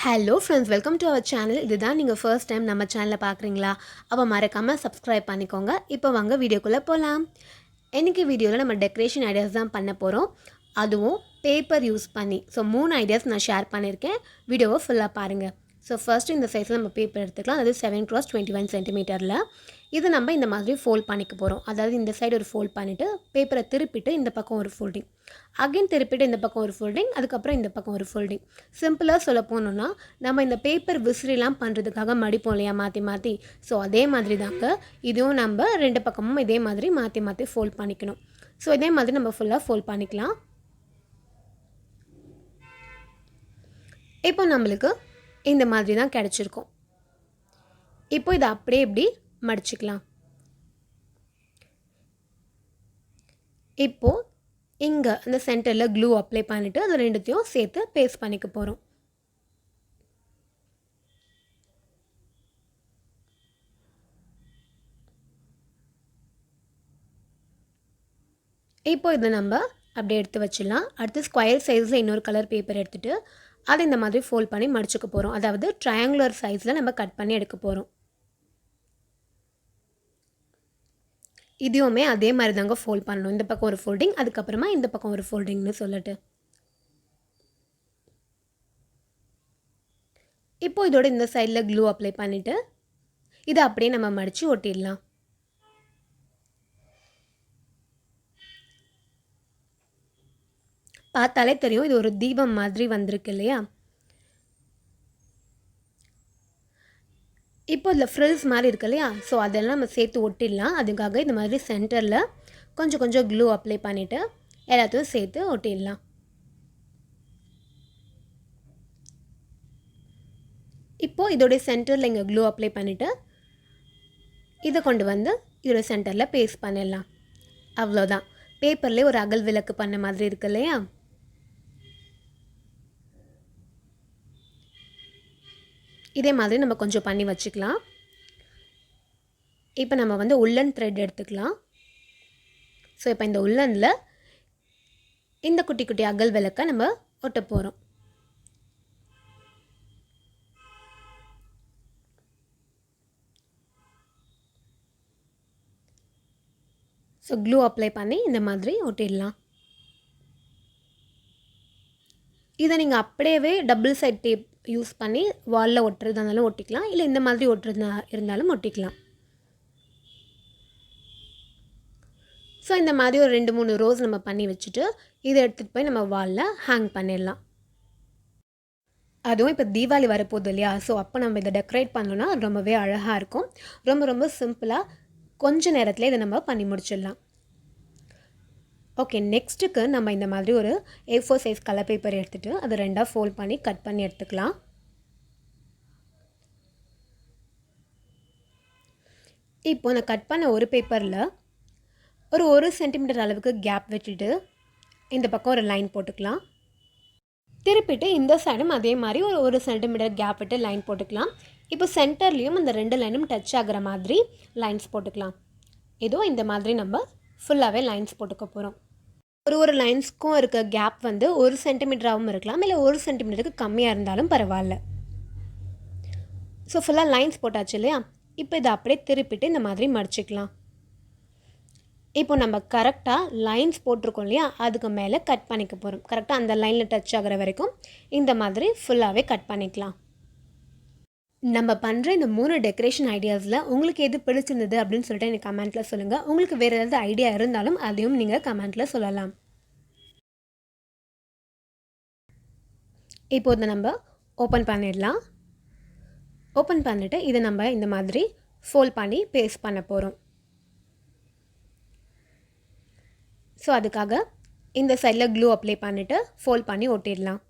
Hello friends, welcome to our channel. இதுதான் நீங்கள் first time நம்ம சேனலை பார்க்குறீங்களா? அப்போ மறக்காமல் சப்ஸ்கிரைப் பண்ணிக்கோங்க. இப்போ வாங்க வீடியோக்குள்ளே போகலாம். இன்றைக்கி வீடியோவில் நம்ம டெக்கரேஷன் ஐடியாஸ் தான் பண்ண போகிறோம், அதுவும் பேப்பர் யூஸ் பண்ணி. ஸோ 3 ஐடியாஸ் நான் ஷேர் பண்ணியிருக்கேன். வீடியோவை ஃபுல்லாக பாருங்கள். ஸோ ஃபர்ஸ்ட்டு இந்த சைஸில் நம்ம பேப்பர் எடுத்துக்கலாம். அதாவது 7x21 சென்டிமீட்டரில் இது நம்ம இந்த மாதிரி ஃபோல்ட் பண்ணிக்க போகிறோம். அதாவது இந்த சைடு ஒரு ஃபோல்ட் பண்ணிவிட்டு பேப்பரை திருப்பிட்டு இந்த பக்கம் ஒரு ஃபோல்டிங், அகைன் திருப்பிட்டு இந்த பக்கம் ஒரு ஃபோல்டிங், அதுக்கப்புறம் இந்த பக்கம் ஒரு ஃபோல்டிங். சிம்பிளாக சொல்ல போனோன்னா நம்ம இந்த பேப்பர் விசிறிலாம் பண்ணுறதுக்காக மடிப்போம் இல்லையா, மாற்றி மாற்றி. ஸோ அதே மாதிரி தாங்க இதுவும் நம்ம 2 பக்கமும் இதே மாதிரி மாற்றி மாற்றி ஃபோல்ட் பண்ணிக்கணும். ஸோ இதே மாதிரி நம்ம ஃபுல்லாக ஃபோல்ட் பண்ணிக்கலாம். இப்போ நம்மளுக்கு இந்த மாதிரி தான் கிடச்சிருக்கும். இப்போ இதை அப்படியே இப்படி மடிச்சுக்கலாம். இப்போது இங்கே அந்த சென்டரில் க்ளூ அப்ளை பண்ணிவிட்டு அது ரெண்டுத்தையும் சேர்த்து பேஸ்ட் பண்ணிக்க போகிறோம். இப்போ இதை நம்ம அப்படியே எடுத்து வச்சிடலாம். அடுத்து ஸ்கொயர் சைஸில் இன்னொரு கலர் பேப்பர் எடுத்துகிட்டு அதை இந்த மாதிரி ஃபோல்ட் பண்ணி மடிச்சுக்க போகிறோம். அதாவது ட்ரையாங்குலர் சைஸில் நம்ம கட் பண்ணி எடுக்க போகிறோம். இதுவுமே அதே மாதிரி தாங்க ஃபோல்ட் பண்ணணும். இந்த பக்கம் ஒரு ஃபோல்டிங், அதுக்கப்புறமா இந்த பக்கம் ஒரு ஃபோல்டிங்னு சொல்லிட்டு. இப்போது இதோட இந்த சைடில் க்ளூ அப்ளை பண்ணிவிட்டு இதை அப்படியே நம்ம மடித்து ஒட்டிடலாம். பார்த்தாலே தெரியும், இது ஒரு தீபம் மாதிரி வந்திருக்கு இல்லையா? இப்போ இதில் ஃப்ரில்ஸ் மாதிரி இருக்கு இல்லையா? ஸோ அதெல்லாம் நம்ம சேர்த்து ஒட்டிடலாம். அதுக்காக இந்த மாதிரி சென்டரில் கொஞ்சம் கொஞ்சம் க்ளூ அப்ளை பண்ணிவிட்டு எல்லாத்தையும் சேர்த்து ஒட்டிடலாம். இப்போது இதோடைய சென்டரில் இங்கே க்ளூ அப்ளை பண்ணிவிட்டு இதை கொண்டு வந்து இதோட சென்டரில் பேஸ்ட் பண்ணிடலாம். அவ்வளோதான். பேப்பர்லேயே ஒரு அகல் விளக்கு பண்ண மாதிரி இருக்கு இல்லையா? இதே மாதிரி நம்ம கொஞ்சம் பண்ணி வச்சுக்கலாம். இப்போ நம்ம வந்து உள்ளன் த்ரெட் எடுத்துக்கலாம். ஸோ இப்போ இந்த உள்ளனில் இந்த குட்டி குட்டி அகல் விளக்கை நம்ம ஒட்ட போகிறோம். ஸோ க்ளூ அப்ளை பண்ணி இந்த மாதிரி ஒட்டிடலாம். இதை நீங்கள் அப்படியே டபுள் சைட் டேப் யூஸ் பண்ணி வாலில் ஒட்டுறதா இருந்தாலும் ஒட்டிக்கலாம், இல்லை இந்த மாதிரி ஒட்டுறதா இருந்தாலும் ஒட்டிக்கலாம். ஸோ இந்த மாதிரி ஒரு 2-3 ரோஸ் நம்ம பண்ணி வச்சுட்டு இதை எடுத்துகிட்டு போய் நம்ம வாலில் ஹேங் பண்ணிடலாம். அதுவும் இப்போ தீபாவளி வரப்போகுது இல்லையா? ஸோ அப்போ நம்ம இதை டெக்கரேட் பண்ணோன்னா ரொம்பவே அழகாக இருக்கும். ரொம்ப ரொம்ப சிம்பிளாக கொஞ்ச நேரத்தில் இதை நம்ம பண்ணி முடிச்சிடலாம். ஓகே, நெக்ஸ்ட்டுக்கு நம்ம இந்த மாதிரி ஒரு A4 சைஸ் கலர் பேப்பர் எடுத்துகிட்டு அதை 2ஆக ஃபோல்ட் பண்ணி கட் பண்ணி எடுத்துக்கலாம். இப்போ நான் கட் பண்ண ஒரு பேப்பரில் ஒரு 1 சென்டிமீட்டர் அளவுக்கு கேப் விட்டுட்டு இந்த பக்கம் ஒரு லைன் போட்டுக்கலாம். திருப்பிட்டு இந்த சைடும் அதே மாதிரி ஒரு 1 சென்டிமீட்டர் கேப் விட்டு லைன் போட்டுக்கலாம். இப்போ சென்டர்லேயும் அந்த 2 லைனும் டச் ஆகிற மாதிரி லைன்ஸ் போட்டுக்கலாம். ஏதோ இந்த மாதிரி நம்ம ஃபுல்லாகவே லைன்ஸ் போட்டுக்க போகிறோம். ஒரு லைன்ஸ்க்கும் இருக்க கேப் வந்து 1 சென்டிமீட்டராகவும் இருக்கலாம், இல்லை 1 சென்டிமீட்டருக்கு கம்மியாக இருந்தாலும் பரவாயில்ல. ஸோ ஃபுல்லாக லைன்ஸ் போட்டாச்சு இல்லையா? இப்போ இதை அப்படியே திருப்பிட்டு இந்த மாதிரி மடிச்சிக்கலாம். இப்போ நம்ம கரெக்டாக லைன்ஸ் போட்டிருக்கோம் இல்லையா, அதுக்கு மேலே கட் பண்ணிக்க போகிறோம். கரெக்டாக அந்த லைனில் டச் ஆகிற வரைக்கும் இந்த மாதிரி ஃபுல்லாகவே கட் பண்ணிக்கலாம். நம்ம பண்ணுற இந்த 3 டெக்கரேஷன் ஐடியாஸில் உங்களுக்கு எது பிடிச்சிருந்தது அப்படின்னு சொல்லிட்டு எனக்கு கமெண்ட்டில் சொல்லுங்கள். உங்களுக்கு வேறு ஏதாவது ஐடியா இருந்தாலும் அதையும் நீங்கள் கமெண்ட்டில் சொல்லலாம். இப்போது நம்ம ஓப்பன் பண்ணிடலாம். ஓப்பன் பண்ணிவிட்டு இதை நம்ம இந்த மாதிரி ஃபோல்ட் பண்ணி பேஸ்ட் பண்ண போகிறோம். ஸோ அதுக்காக இந்த சைடில் க்ளூ அப்ளை பண்ணிவிட்டு ஃபோல்ட் பண்ணி ஒட்டிடலாம்.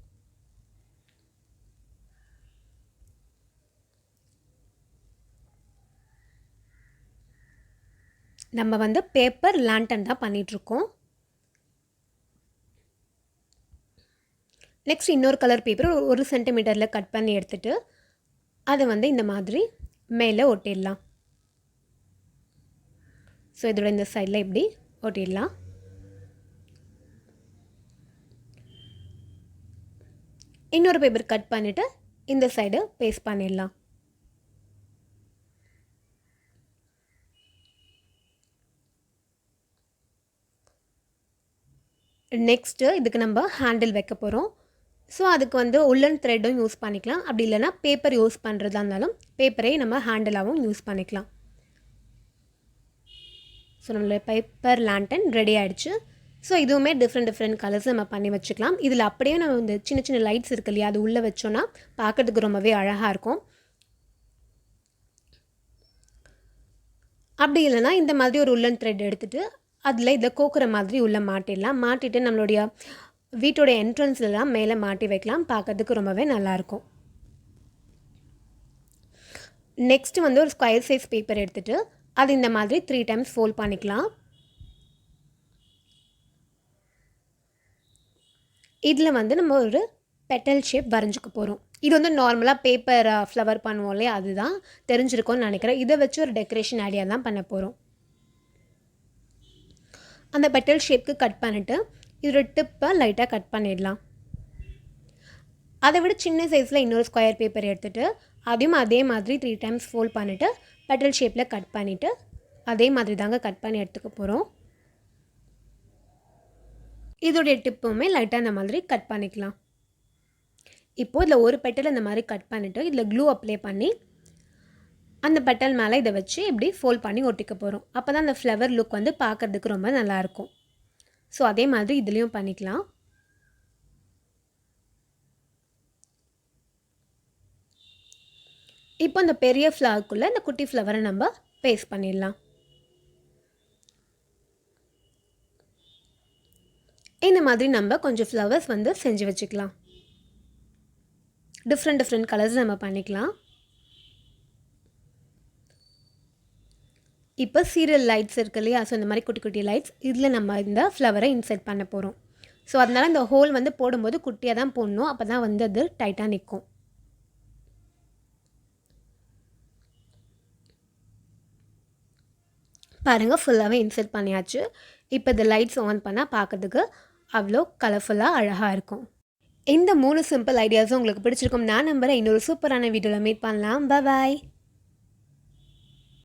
நம்ம வந்து பேப்பர் லேண்டன் தான் பண்ணிகிட்ருக்கோம். நெக்ஸ்ட் இன்னொரு கலர் பேப்பர் 1 சென்டிமீட்டரில் கட் பண்ணி எடுத்துகிட்டு அதை வந்து இந்த மாதிரி மேலே ஒட்டிடலாம். ஸோ இதோட இந்த சைடில் இப்படி ஒட்டிடலாம். இன்னொரு பேப்பர் கட் பண்ணிவிட்டு இந்த சைடு பேஸ்ட் பண்ணிடலாம். நெக்ஸ்ட்டு இதுக்கு நம்ம ஹேண்டில் வைக்க போகிறோம். ஸோ அதுக்கு வந்து உள்ளன் த்ரெட்டும் யூஸ் பண்ணிக்கலாம். அப்படி இல்லைனா பேப்பர் யூஸ் பண்ணுறதா இருந்தாலும் பேப்பரே நம்ம ஹேண்டிலாகவும் யூஸ் பண்ணிக்கலாம். ஸோ நம்மளோட பேப்பர் லேண்டன் ரெடி ஆகிடுச்சு. ஸோ இதுவுமே டிஃப்ரெண்ட் கலர்ஸ் நம்ம பண்ணி வச்சுக்கலாம். இதில் அப்படியே நம்ம இந்த சின்ன சின்ன லைட்ஸ் இருக்கு இல்லையா, அது உள்ளே வச்சோன்னா பார்க்குறதுக்கு ரொம்பவே அழகாக இருக்கும். அப்படி இல்லைனா இந்த மாதிரி ஒரு உள்ளன் த்ரெட் எடுத்துகிட்டு அதில் இதை கோக்குற மாதிரி உள்ளே மாட்டிடலாம். மாட்டிட்டு நம்மளுடைய வீட்டோட என்ட்ரன்ஸ்லாம் மேலே மாட்டி வைக்கலாம். பார்க்கறதுக்கு ரொம்பவே நல்லாயிருக்கும். நெக்ஸ்ட்டு வந்து ஒரு ஸ்கொயர் சைஸ் பேப்பர் எடுத்துகிட்டு அது இந்த மாதிரி 3 டைம்ஸ் ஃபோல்ட் பண்ணிக்கலாம். இதில் வந்து நம்ம ஒரு பெட்டல் ஷேப் வரைஞ்சிக்க போகிறோம். இது வந்து நார்மலாக பேப்பர் ஃப்ளவர் பண்ணுவோம் இல்லையா, அதுதான் தெரிஞ்சிருக்கும்னு நினைக்கிறேன். இதை வச்சு ஒரு டெக்கரேஷன் ஐடியா தான் பண்ண போகிறோம். அந்த பெட்டல் ஷேப்க்கு கட் பண்ணிவிட்டு இதோட டிப்பை லைட்டாக கட் பண்ணிடலாம். அதை விட சின்ன சைஸில் இன்னொரு ஸ்கொயர் பேப்பர் எடுத்துகிட்டு அதையும் அதே மாதிரி 3 டைம்ஸ் ஃபோல்ட் பண்ணிவிட்டு பெட்டல் ஷேப்பில் கட் பண்ணிவிட்டு அதே மாதிரி தாங்க கட் பண்ணி எடுத்துக்க போகிறோம். இதோடைய டிப்புமே லைட்டாக இந்த மாதிரி கட் பண்ணிக்கலாம். இப்போது இதில் ஒரு பெட்டல் இந்த மாதிரி கட் பண்ணிவிட்டு இதில் க்ளூ அப்ளை பண்ணி அந்த பெட்டல் மேலே இதை வச்சு இப்படி ஃபோல்ட் பண்ணி ஒட்டிக்க போகிறோம். அப்போ தான் அந்த ஃப்ளவர் லுக் வந்து பார்க்குறதுக்கு ரொம்ப நல்லாயிருக்கும். ஸோ அதே மாதிரி இதுலேயும் பண்ணிக்கலாம். இப்போ இந்த பெரிய ஃப்ளவருக்குள்ளே இந்த குட்டி ஃப்ளவரை நம்ம பேஸ்ட் பண்ணிடலாம். இந்த மாதிரி நம்ம கொஞ்சம் ஃப்ளவர்ஸ் வந்து செஞ்சு வச்சுக்கலாம். டிஃப்ரெண்ட் கலர்ஸ் நம்ம பண்ணிக்கலாம். இப்போ சீரியல் லைட்ஸ் இருக்கு இல்லையா, ஸோ இந்த மாதிரி குட்டி குட்டி லைட்ஸ் இதில் நம்ம இந்த ஃப்ளவரை இன்சர்ட் பண்ண போகிறோம். ஸோ அதனால் இந்த ஹோல் வந்து போடும்போது குட்டியாக தான் போடணும். அப்போ தான் வந்து அது டைட்டாக நிற்கும். பாருங்கள், ஃபுல்லாகவே இன்சர்ட் பண்ணியாச்சு. இப்போ இந்த லைட்ஸ் ஆன் பண்ணால் பார்க்குறதுக்கு அவ்வளோ கலர்ஃபுல்லாக அழகாக இருக்கும். இந்த 3 சிம்பிள் ஐடியாஸும் உங்களுக்கு பிடிச்சிருக்கும் நான் நம்புகிறேன். இன்னொரு சூப்பரான வீடியோவில் மீட் பண்ணலாம். பாய்.